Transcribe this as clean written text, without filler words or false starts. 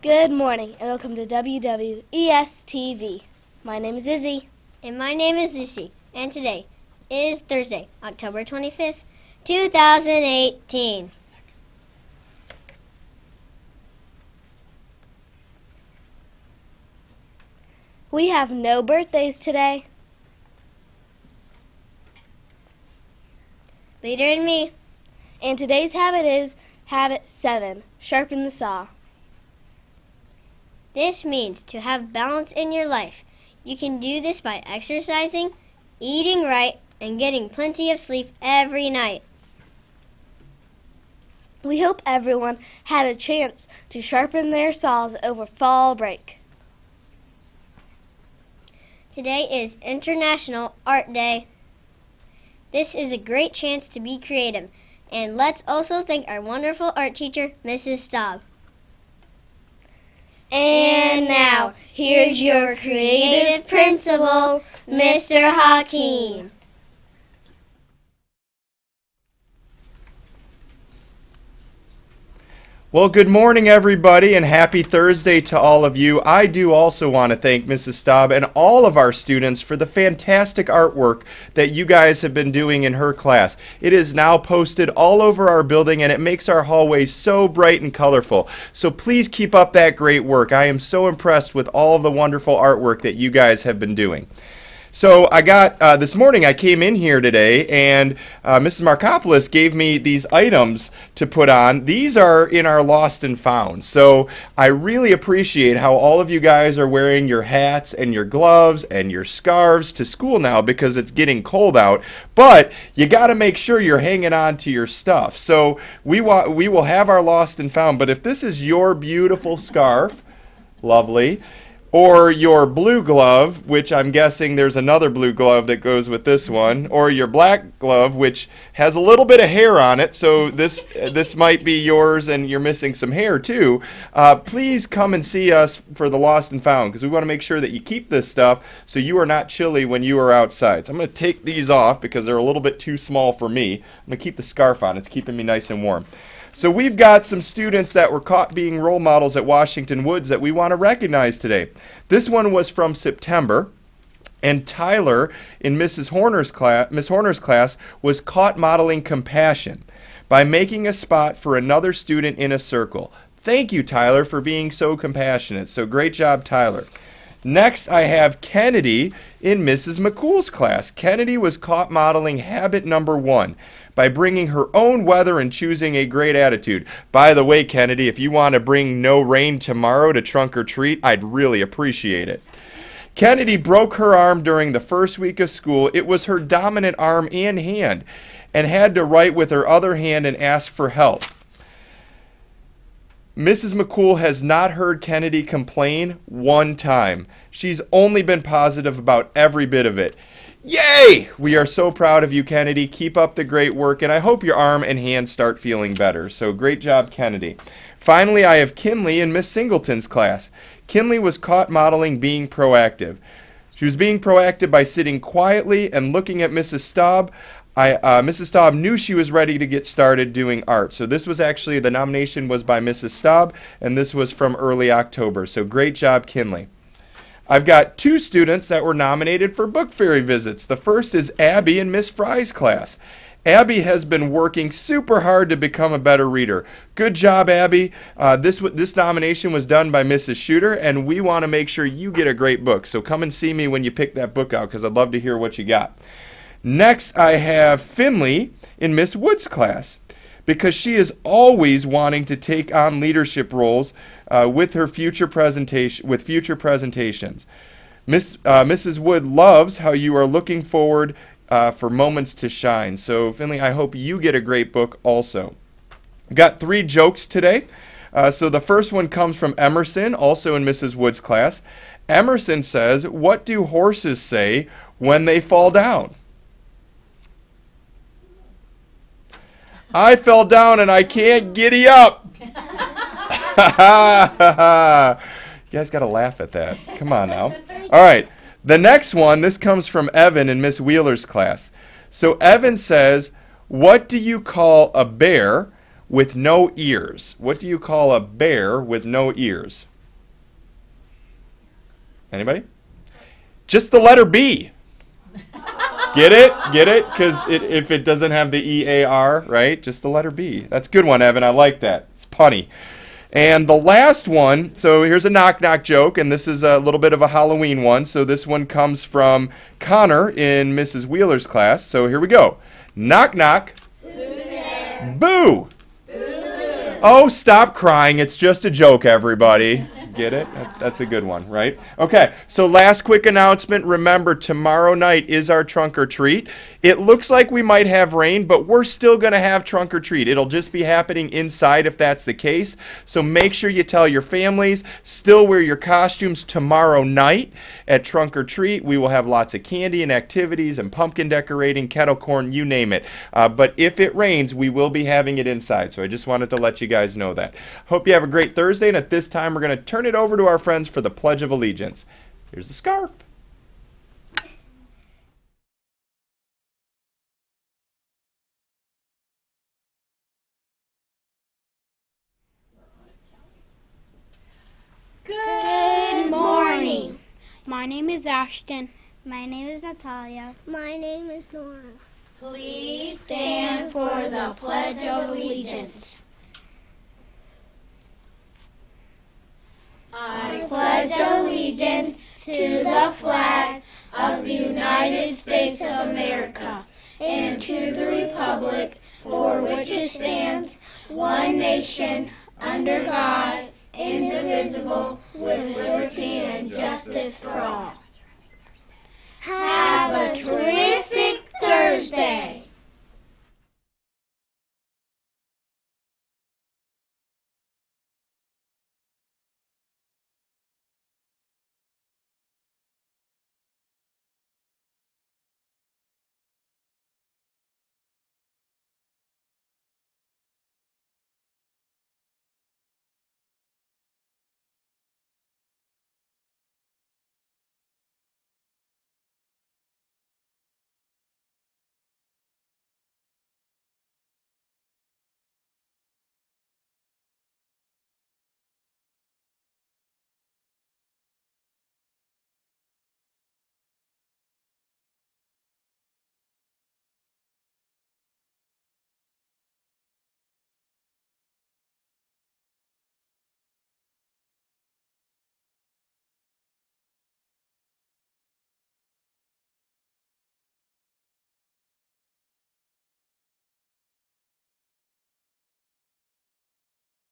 Good morning and welcome to WWES TV. My name is Izzy. And my name is Lucy. And today is Thursday, October 25th, 2018. We have no birthdays today. Leader and me. And today's habit is habit 7, sharpen the saw. This means to have balance in your life. You can do this by exercising, eating right, and getting plenty of sleep every night. We hope everyone had a chance to sharpen their saws over fall break. Today is International Art Day. This is a great chance to be creative. And let's also thank our wonderful art teacher, Mrs. Staub. And now, here's your creative principal, Mr. Hakeem. Well, good morning, everybody, and happy Thursday to all of you. I do also want to thank Mrs. Staub and all of our students for the fantastic artwork that you guys have been doing in her class. It is now posted all over our building, and it makes our hallways so bright and colorful. So please keep up that great work. I am so impressed with all of the wonderful artwork that you guys have been doing. So I got, this morning I came in here today and Mrs. Markopoulos gave me these items to put on. These are in our Lost and Found. So I really appreciate how all of you guys are wearing your hats and your gloves and your scarves to school now because it's getting cold out. But you got to make sure you're hanging on to your stuff. So we will have our Lost and Found. But if this is your beautiful scarf, lovely, or your blue glove, which I'm guessing there's another blue glove that goes with this one, or your black glove, which has a little bit of hair on it, so this might be yours and you're missing some hair too, please come and see us for the Lost and Found, because we want to make sure that you keep this stuff so you are not chilly when you are outside. So I'm going to take these off because they're a little bit too small for me. I'm going to keep the scarf on. It's keeping me nice and warm. So we've got some students that were caught being role models at Washington Woods that we want to recognize today. This one was from September, and Tyler in Miss Horner's class was caught modeling compassion by making a spot for another student in a circle. Thank you, Tyler, for being so compassionate. So great job, Tyler. Next, I have Kennedy in Mrs. McCool's class. Kennedy was caught modeling habit number 1 by bringing her own weather and choosing a great attitude. By the way, Kennedy, if you want to bring no rain tomorrow to trunk or treat, I'd really appreciate it. Kennedy broke her arm during the first week of school. It was her dominant arm and hand, and had to write with her other hand and ask for help. Mrs. McCool has not heard Kennedy complain one time. She's only been positive about every bit of it. Yay! We are so proud of you, Kennedy. Keep up the great work, and I hope your arm and hand start feeling better. So great job, Kennedy. Finally, I have Kinley in Miss Singleton's class. Kinley was caught modeling being proactive. She was being proactive by sitting quietly and looking at Mrs. Staub. Mrs. Staub knew she was ready to get started doing art. So this was actually, the nomination was by Mrs. Staub, and this was from early October. So great job, Kinley. I've got 2 students that were nominated for book fairy visits. The first is Abby in Miss Fry's class. Abby has been working super hard to become a better reader. Good job, Abby. This nomination was done by Mrs. Shooter, and we want to make sure you get a great book. So come and see me when you pick that book out, because I'd love to hear what you got. Next, I have Finley in Miss Wood's class, because she is always wanting to take on leadership roles with future presentations. Mrs. Wood loves how you are looking forward for moments to shine. So, Finley, I hope you get a great book also. Got 3 jokes today. So the first one comes from Emerson, also in Mrs. Wood's class. Emerson says, "What do horses say when they fall down?" I fell down and I can't giddy up. You guys got to laugh at that. Come on now. All right. The next one, this comes from Evan in Miss Wheeler's class. So Evan says, "What do you call a bear with no ears?" What do you call a bear with no ears? Anybody? Just the letter B. Get it? Get it? Because if it doesn't have the E-A-R, right? Just the letter B. That's a good one, Evan. I like that. It's punny. And the last one, so here's a knock-knock joke, and this is a little bit of a Halloween one. So this one comes from Connor in Mrs. Wheeler's class. So here we go. Knock, knock. Who's there? Boo! Boo! Oh, stop crying. It's just a joke, everybody. Get it? That's a good one, right? Okay, so last quick announcement. Remember, tomorrow night is our trunk or treat. It looks like we might have rain, but we're still going to have trunk or treat. It'll just be happening inside if that's the case. So make sure you tell your families. Still wear your costumes tomorrow night at trunk or treat. We will have lots of candy and activities and pumpkin decorating, kettle corn, you name it. But if it rains, we will be having it inside. So I just wanted to let you guys know that. Hope you have a great Thursday, and at this time we're going to turn it over to our friends for the Pledge of Allegiance. Here's the scarf. Good morning. My name is Ashton. My name is Natalia. My name is Nora. Please stand for the Pledge of Allegiance. I pledge allegiance to the flag of the United States of America and to the republic for which it stands, one nation, under God, indivisible, with liberty and justice for all.